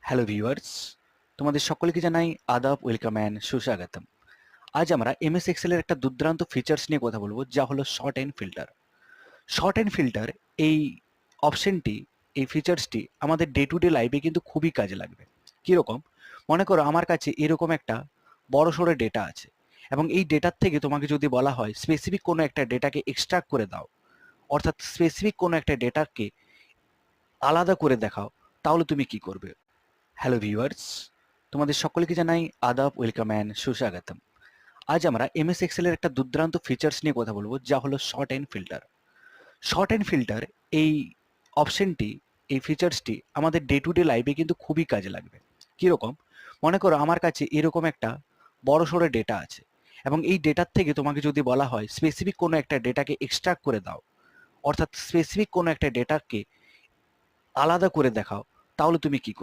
Hello viewers, তোমাদের সকলকে জানাই আদাব, ওয়েলকাম অ্যান্ড সুস্বাগতম। আজ আমরা এমএস এক্সেলের একটা দুর্দান্ত ফিচার্স নিয়ে কথা বলবো, যা হলো sort and filter. Sort and filter এই অপশনটি, এই ফিচার্সটি আমাদের ডে টু ডে লাইফে কিন্তু খুবই কাজে লাগবে। কীরকম? মনে করো আমার কাছে এরকম একটা বড় সড়ো ডেটা আছে এবং এই ডেটার থেকে তোমাকে যদি বলা হয় স্পেসিফিক কোনো একটা ডেটাকে এক্সট্রাক্ট করে দাও, অর্থাৎ স্পেসিফিক কোনো একটা ডেটাকে আলাদা করে দেখাও, তাহলে তুমি কি করবে? হ্যালো ভিউয়ার্স, তোমাদের সকলকে জানাই আদাব, ওয়েলকাম অ্যান্ড সুস্বাগতম। আজ আমরা এমএস এক্সেলের একটা দুর্দান্ত ফিচার্স নিয়ে কথা বলবো, যা হলো sort and filter. Sort and filter এই অপশনটি, এই ফিচার্সটি আমাদের ডে টু ডে লাইফে কিন্তু খুবই কাজে লাগবে। কীরকম? মনে করো আমার কাছে এরকম একটা বড় সড়ো ডেটা আছে এবং এই ডেটার থেকে তোমাকে যদি বলা হয় স্পেসিফিক কোনো একটা ডেটাকে এক্সট্রাক্ট করে দাও, অর্থাৎ স্পেসিফিক কোনো একটা ডেটাকে আলাদা করে দেখাও, তাহলে তুমি কি করবে?